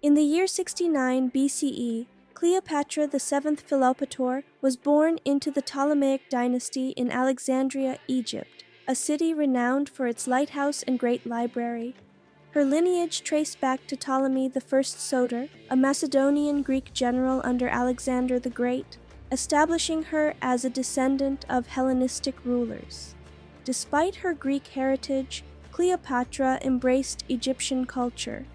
In the year 69 BCE, Cleopatra VII Philopator was born into the Ptolemaic dynasty in Alexandria, Egypt, a city renowned for its lighthouse and great library. Her lineage traced back to Ptolemy I Soter, a Macedonian Greek general under Alexander the Great, establishing her as a descendant of Hellenistic rulers. Despite her Greek heritage, Cleopatra embraced Egyptian culture,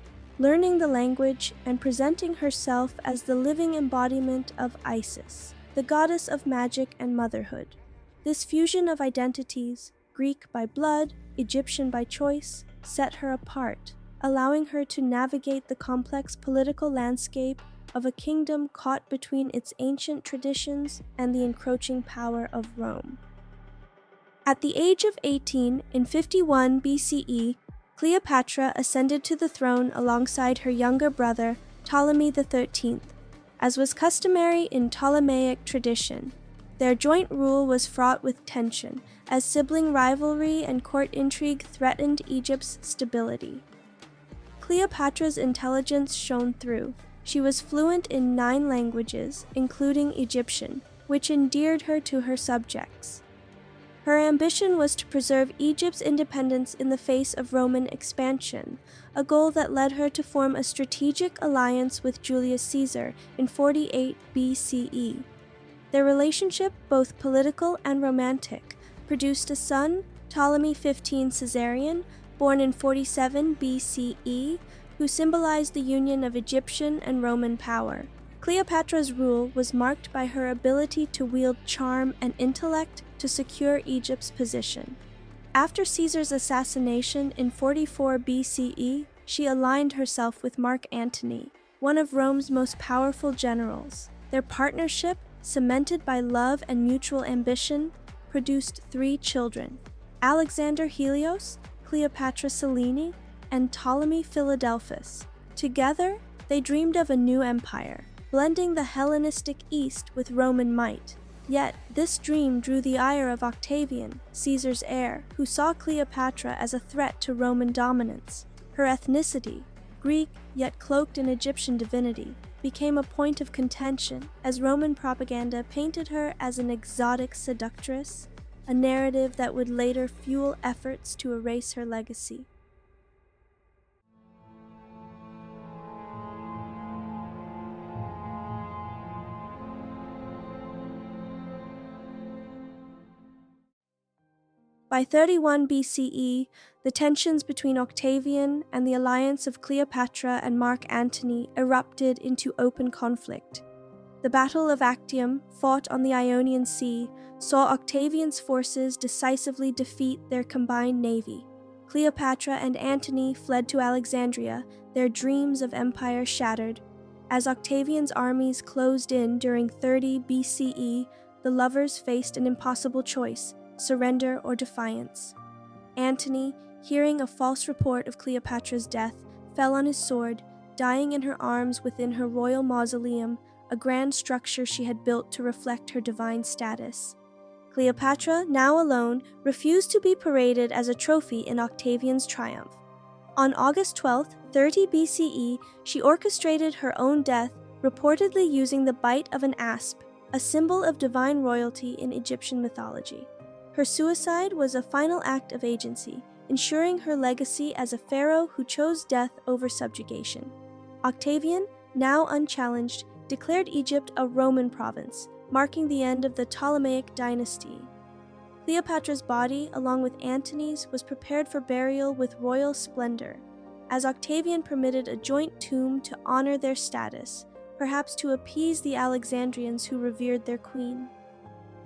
learning the language and presenting herself as the living embodiment of Isis, the goddess of magic and motherhood. This fusion of identities, Greek by blood, Egyptian by choice, set her apart, allowing her to navigate the complex political landscape of a kingdom caught between its ancient traditions and the encroaching power of Rome. At the age of 18, in 51 BCE, Cleopatra ascended to the throne alongside her younger brother, Ptolemy XIII. As was customary in Ptolemaic tradition, their joint rule was fraught with tension, as sibling rivalry and court intrigue threatened Egypt's stability. Cleopatra's intelligence shone through. She was fluent in 9 languages, including Egyptian, which endeared her to her subjects. Her ambition was to preserve Egypt's independence in the face of Roman expansion, a goal that led her to form a strategic alliance with Julius Caesar in 48 BCE. Their relationship, both political and romantic, produced a son, Ptolemy XV Caesarion, born in 47 BCE, who symbolized the union of Egyptian and Roman power. Cleopatra's rule was marked by her ability to wield charm and intellect to secure Egypt's position. After Caesar's assassination in 44 BCE, she aligned herself with Mark Antony, one of Rome's most powerful generals. Their partnership, cemented by love and mutual ambition, produced 3 children: Alexander Helios, Cleopatra Selene, and Ptolemy Philadelphus. Together, they dreamed of a new empire, blending the Hellenistic East with Roman might. Yet, this dream drew the ire of Octavian, Caesar's heir, who saw Cleopatra as a threat to Roman dominance. Her ethnicity, Greek yet cloaked in Egyptian divinity, became a point of contention as Roman propaganda painted her as an exotic seductress, a narrative that would later fuel efforts to erase her legacy. By 31 BCE, the tensions between Octavian and the alliance of Cleopatra and Mark Antony erupted into open conflict. The Battle of Actium, fought on the Ionian Sea, saw Octavian's forces decisively defeat their combined navy. Cleopatra and Antony fled to Alexandria, their dreams of empire shattered. As Octavian's armies closed in during 30 BCE, the lovers faced an impossible choice: surrender or defiance. Antony, hearing a false report of Cleopatra's death, fell on his sword, dying in her arms within her royal mausoleum, a grand structure she had built to reflect her divine status. Cleopatra, now alone, refused to be paraded as a trophy in Octavian's triumph. On August 12, 30 BCE, she orchestrated her own death, reportedly using the bite of an asp, a symbol of divine royalty in Egyptian mythology. Her suicide was a final act of agency, ensuring her legacy as a pharaoh who chose death over subjugation. Octavian, now unchallenged, declared Egypt a Roman province, marking the end of the Ptolemaic dynasty. Cleopatra's body, along with Antony's, was prepared for burial with royal splendor, as Octavian permitted a joint tomb to honor their status, perhaps to appease the Alexandrians who revered their queen.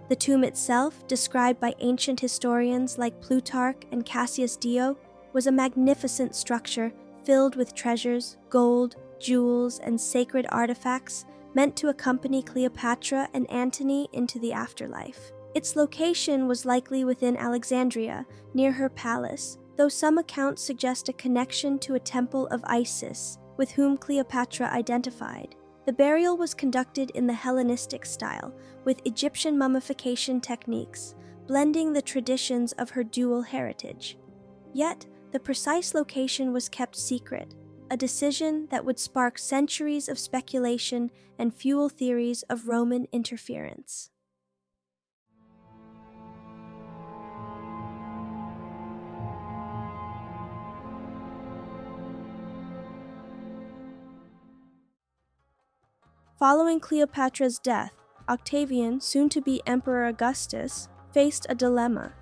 The tomb itself, described by ancient historians like Plutarch and Cassius Dio, was a magnificent structure filled with treasures, gold, jewels, and sacred artifacts meant to accompany Cleopatra and Antony into the afterlife. Its location was likely within Alexandria, near her palace, though some accounts suggest a connection to a temple of Isis, with whom Cleopatra identified. The burial was conducted in the Hellenistic style, with Egyptian mummification techniques, blending the traditions of her dual heritage. Yet, the precise location was kept secret, a decision that would spark centuries of speculation and fuel theories of Roman interference. Following Cleopatra's death, Octavian, soon to be Emperor Augustus, faced a dilemma.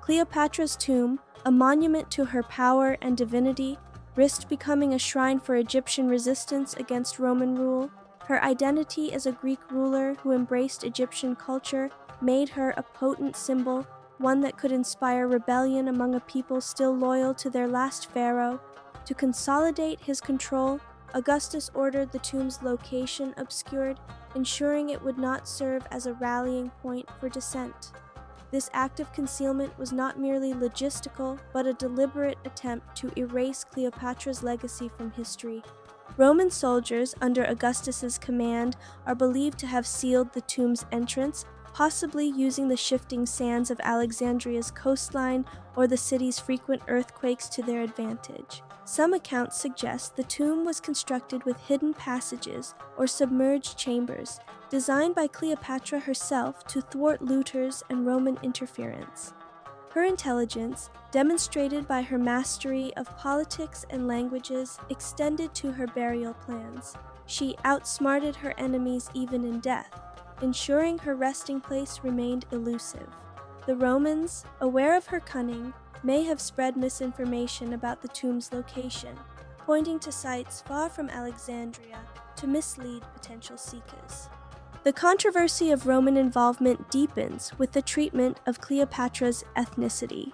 Cleopatra's tomb, a monument to her power and divinity, risked becoming a shrine for Egyptian resistance against Roman rule. Her identity as a Greek ruler who embraced Egyptian culture made her a potent symbol, one that could inspire rebellion among a people still loyal to their last pharaoh. To consolidate his control, Augustus ordered the tomb's location obscured, ensuring it would not serve as a rallying point for dissent. This act of concealment was not merely logistical, but a deliberate attempt to erase Cleopatra's legacy from history. Roman soldiers under Augustus's command are believed to have sealed the tomb's entrance, possibly using the shifting sands of Alexandria's coastline or the city's frequent earthquakes to their advantage. Some accounts suggest the tomb was constructed with hidden passages or submerged chambers, designed by Cleopatra herself to thwart looters and Roman interference. Her intelligence, demonstrated by her mastery of politics and languages, extended to her burial plans. She outsmarted her enemies even in death, ensuring her resting place remained elusive. The Romans, aware of her cunning, may have spread misinformation about the tomb's location, pointing to sites far from Alexandria to mislead potential seekers. The controversy of Roman involvement deepens with the treatment of Cleopatra's ethnicity.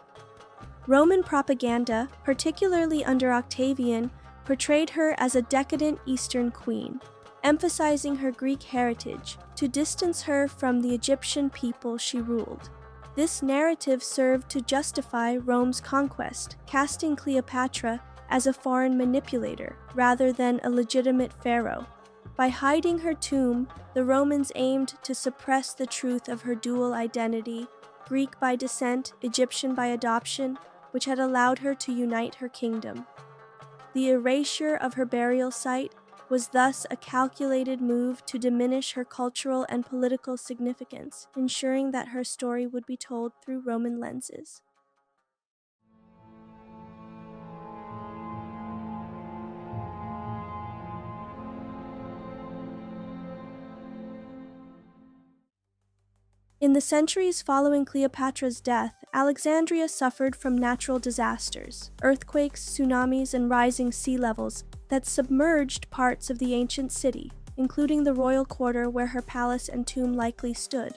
Roman propaganda, particularly under Octavian, portrayed her as a decadent Eastern queen, emphasizing her Greek heritage to distance her from the Egyptian people she ruled. This narrative served to justify Rome's conquest, casting Cleopatra as a foreign manipulator rather than a legitimate pharaoh. By hiding her tomb, the Romans aimed to suppress the truth of her dual identity, Greek by descent, Egyptian by adoption, which had allowed her to unite her kingdom. The erasure of her burial site was thus a calculated move to diminish her cultural and political significance, ensuring that her story would be told through Roman lenses. In the centuries following Cleopatra's death, Alexandria suffered from natural disasters, earthquakes, tsunamis, and rising sea levels that submerged parts of the ancient city, including the royal quarter where her palace and tomb likely stood.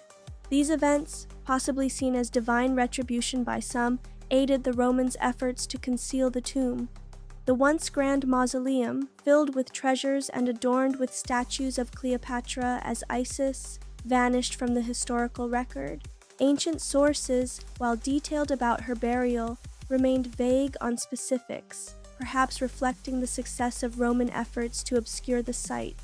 These events, possibly seen as divine retribution by some, aided the Romans' efforts to conceal the tomb. The once grand mausoleum, filled with treasures and adorned with statues of Cleopatra as Isis, vanished from the historical record. Ancient sources, while detailed about her burial, remained vague on specifics, perhaps reflecting the success of Roman efforts to obscure the site.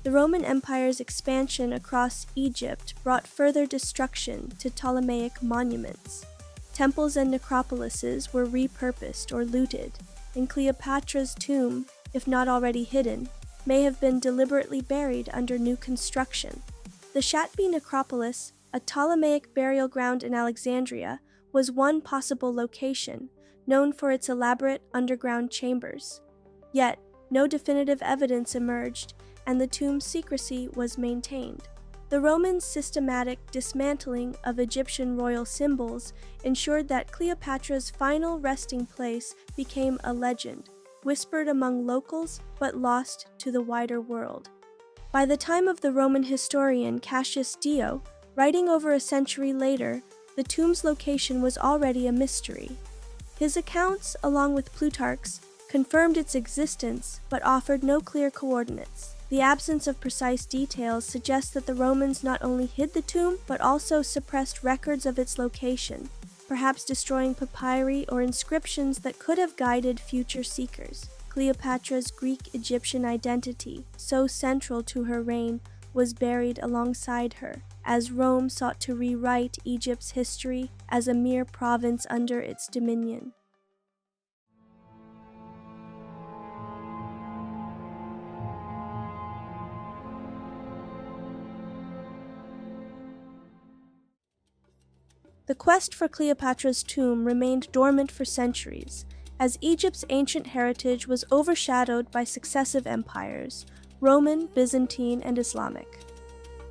The Roman Empire's expansion across Egypt brought further destruction to Ptolemaic monuments. Temples and necropolises were repurposed or looted, and Cleopatra's tomb, if not already hidden, may have been deliberately buried under new construction. The Shatbi necropolis, a Ptolemaic burial ground in Alexandria, was one possible location, known for its elaborate underground chambers. Yet, no definitive evidence emerged, and the tomb's secrecy was maintained. The Romans' systematic dismantling of Egyptian royal symbols ensured that Cleopatra's final resting place became a legend, whispered among locals but lost to the wider world. By the time of the Roman historian Cassius Dio, writing over a century later, the tomb's location was already a mystery. His accounts, along with Plutarch's, confirmed its existence but offered no clear coordinates. The absence of precise details suggests that the Romans not only hid the tomb but also suppressed records of its location, perhaps destroying papyri or inscriptions that could have guided future seekers. Cleopatra's Greek-Egyptian identity, so central to her reign, was buried alongside her, as Rome sought to rewrite Egypt's history as a mere province under its dominion. The quest for Cleopatra's tomb remained dormant for centuries, as Egypt's ancient heritage was overshadowed by successive empires, Roman, Byzantine, and Islamic.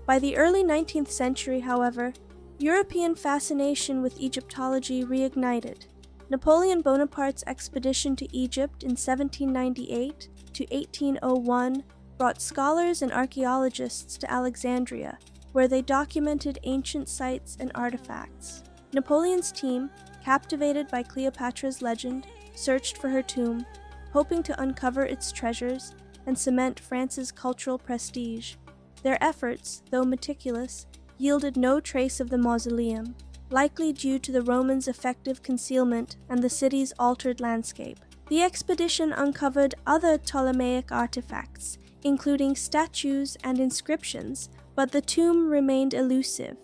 By the early 19th century, however, European fascination with Egyptology reignited. Napoleon Bonaparte's expedition to Egypt in 1798 to 1801 brought scholars and archaeologists to Alexandria, where they documented ancient sites and artifacts. Napoleon's team, captivated by Cleopatra's legend, searched for her tomb, hoping to uncover its treasures and cement France's cultural prestige. Their efforts, though meticulous, yielded no trace of the mausoleum, likely due to the Romans' effective concealment and the city's altered landscape. The expedition uncovered other Ptolemaic artifacts, including statues and inscriptions, but the tomb remained elusive.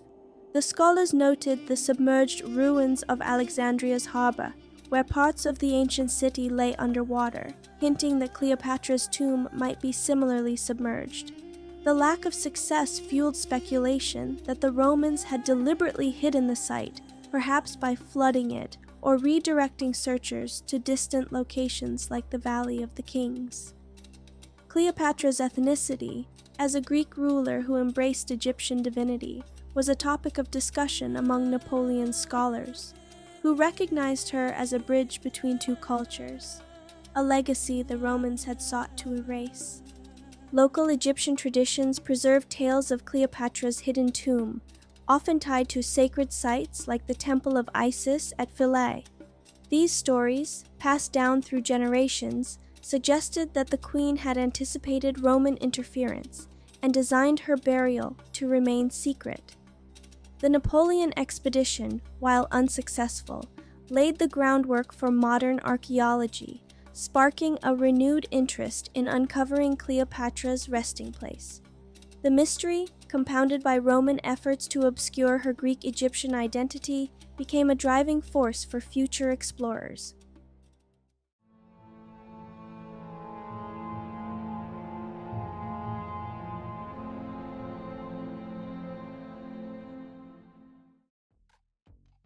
The scholars noted the submerged ruins of Alexandria's harbor, where parts of the ancient city lay underwater, hinting that Cleopatra's tomb might be similarly submerged. The lack of success fueled speculation that the Romans had deliberately hidden the site, perhaps by flooding it or redirecting searchers to distant locations like the Valley of the Kings. Cleopatra's ethnicity, as a Greek ruler who embraced Egyptian divinity, was a topic of discussion among Napoleon's scholars, who recognized her as a bridge between two cultures, a legacy the Romans had sought to erase. Local Egyptian traditions preserve tales of Cleopatra's hidden tomb, often tied to sacred sites like the Temple of Isis at Philae. These stories, passed down through generations, suggested that the queen had anticipated Roman interference and designed her burial to remain secret. The Napoleon expedition, while unsuccessful, laid the groundwork for modern archaeology, sparking a renewed interest in uncovering Cleopatra's resting place. The mystery, compounded by Roman efforts to obscure her Greek-Egyptian identity, became a driving force for future explorers.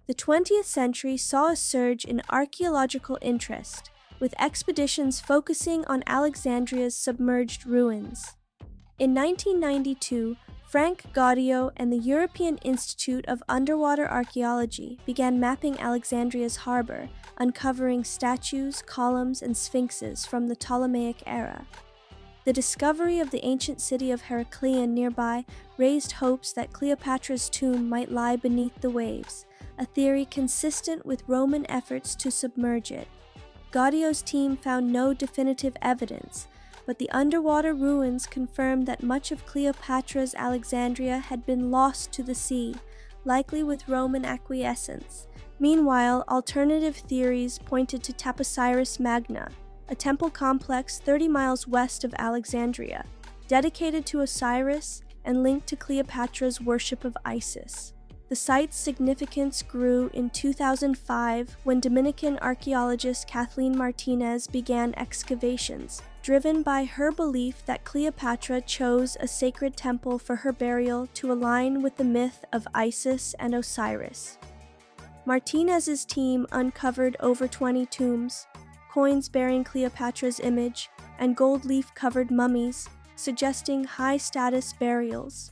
The 20th century saw a surge in archaeological interest, with expeditions focusing on Alexandria's submerged ruins. In 1992, Frank Gaudio and the European Institute of Underwater Archaeology began mapping Alexandria's harbor, uncovering statues, columns, and sphinxes from the Ptolemaic era. The discovery of the ancient city of Heracleion nearby raised hopes that Cleopatra's tomb might lie beneath the waves, a theory consistent with Roman efforts to submerge it. Gaudio's team found no definitive evidence, but the underwater ruins confirmed that much of Cleopatra's Alexandria had been lost to the sea, likely with Roman acquiescence. Meanwhile, alternative theories pointed to Taposiris Magna, a temple complex 30 miles west of Alexandria, dedicated to Osiris and linked to Cleopatra's worship of Isis. The site's significance grew in 2005 when Dominican archaeologist Kathleen Martinez began excavations, driven by her belief that Cleopatra chose a sacred temple for her burial to align with the myth of Isis and Osiris. Martinez's team uncovered over 20 tombs, coins bearing Cleopatra's image, and gold leaf-covered mummies, suggesting high-status burials.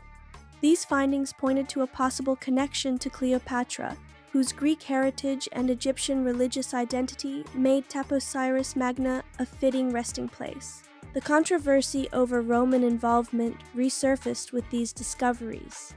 These findings pointed to a possible connection to Cleopatra, whose Greek heritage and Egyptian religious identity made Taposiris Magna a fitting resting place. The controversy over Roman involvement resurfaced with these discoveries.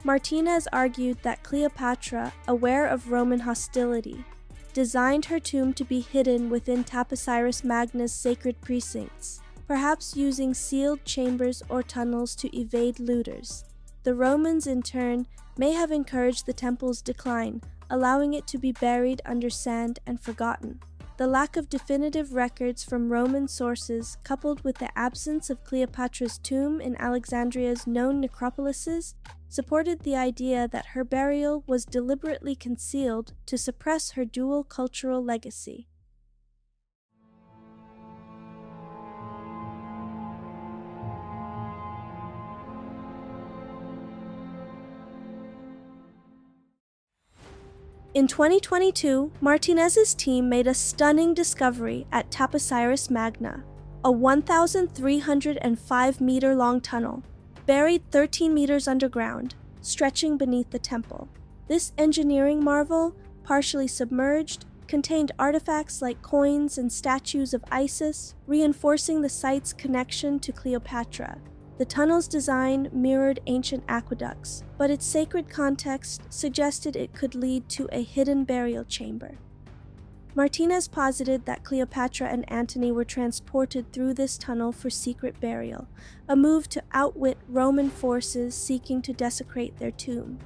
Martinez argued that Cleopatra, aware of Roman hostility, designed her tomb to be hidden within Taposiris Magna's sacred precincts, perhaps using sealed chambers or tunnels to evade looters. The Romans, in turn, may have encouraged the temple's decline, allowing it to be buried under sand and forgotten. The lack of definitive records from Roman sources, coupled with the absence of Cleopatra's tomb in Alexandria's known necropolises, supported the idea that her burial was deliberately concealed to suppress her dual cultural legacy. In 2022, Martinez's team made a stunning discovery at Taposiris Magna, a 1,305-meter-long tunnel, buried 13 meters underground, stretching beneath the temple. This engineering marvel, partially submerged, contained artifacts like coins and statues of Isis, reinforcing the site's connection to Cleopatra. The tunnel's design mirrored ancient aqueducts, but its sacred context suggested it could lead to a hidden burial chamber. Martinez posited that Cleopatra and Antony were transported through this tunnel for secret burial, a move to outwit Roman forces seeking to desecrate their tomb.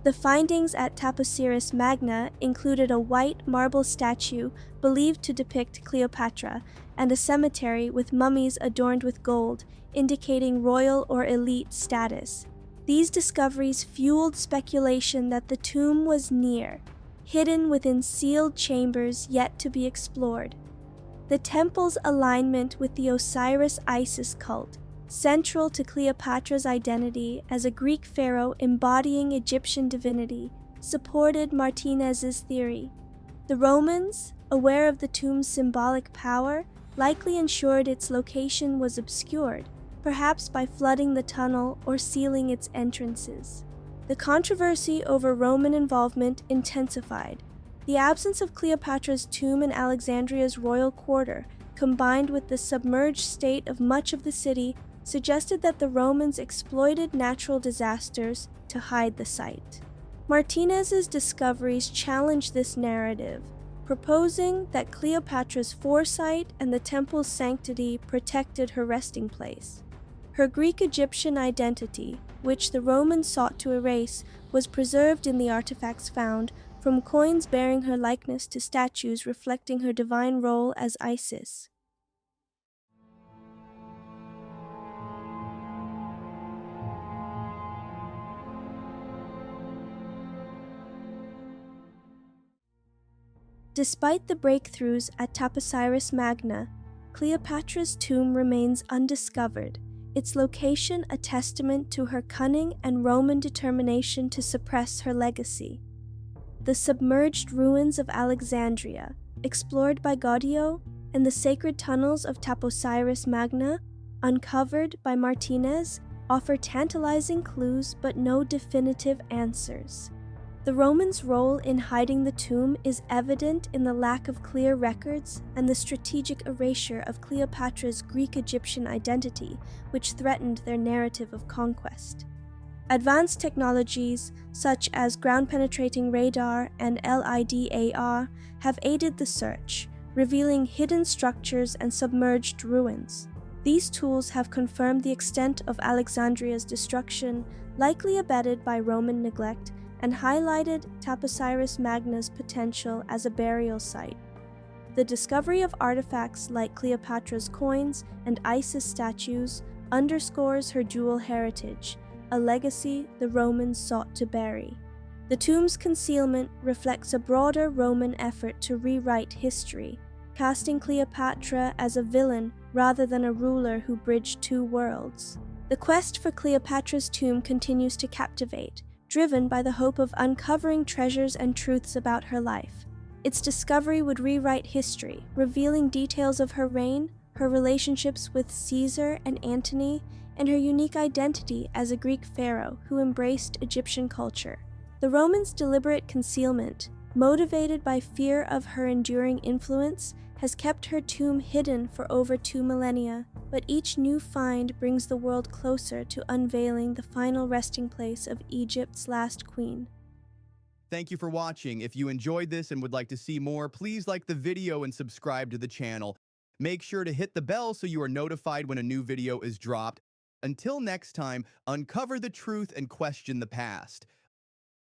The findings at Taposiris Magna included a white marble statue believed to depict Cleopatra and a cemetery with mummies adorned with gold, indicating royal or elite status. These discoveries fueled speculation that the tomb was near, hidden within sealed chambers yet to be explored. The temple's alignment with the Osiris-Isis cult, central to Cleopatra's identity as a Greek pharaoh embodying Egyptian divinity, supported Martinez's theory. The Romans, aware of the tomb's symbolic power, likely ensured its location was obscured, perhaps by flooding the tunnel or sealing its entrances. The controversy over Roman involvement intensified. The absence of Cleopatra's tomb in Alexandria's royal quarter, combined with the submerged state of much of the city, suggested that the Romans exploited natural disasters to hide the site. Martinez's discoveries challenged this narrative, proposing that Cleopatra's foresight and the temple's sanctity protected her resting place. Her Greek-Egyptian identity, which the Romans sought to erase, was preserved in the artifacts found, from coins bearing her likeness to statues reflecting her divine role as Isis. Despite the breakthroughs at Taposiris Magna, Cleopatra's tomb remains undiscovered, its location a testament to her cunning and Roman determination to suppress her legacy. The submerged ruins of Alexandria, explored by Gaudio, and the sacred tunnels of Taposiris Magna, uncovered by Martinez, offer tantalizing clues but no definitive answers. The Romans' role in hiding the tomb is evident in the lack of clear records and the strategic erasure of Cleopatra's Greek-Egyptian identity, which threatened their narrative of conquest. Advanced technologies, such as ground-penetrating radar and LIDAR, have aided the search, revealing hidden structures and submerged ruins. These tools have confirmed the extent of Alexandria's destruction, likely abetted by Roman neglect, and highlighted Taposiris Magna's potential as a burial site. The discovery of artifacts like Cleopatra's coins and Isis statues underscores her dual heritage, a legacy the Romans sought to bury. The tomb's concealment reflects a broader Roman effort to rewrite history, casting Cleopatra as a villain rather than a ruler who bridged two worlds. The quest for Cleopatra's tomb continues to captivate, driven by the hope of uncovering treasures and truths about her life. Its discovery would rewrite history, revealing details of her reign, her relationships with Caesar and Antony, and her unique identity as a Greek pharaoh who embraced Egyptian culture. The Romans' deliberate concealment, motivated by fear of her enduring influence, has kept her tomb hidden for over 2 millennia, but each new find brings the world closer to unveiling the final resting place of Egypt's last queen. Thank you for watching. If you enjoyed this and would like to see more, please like the video and subscribe to the channel. Make sure to hit the bell so you are notified when a new video is dropped. Until next time, uncover the truth and question the past.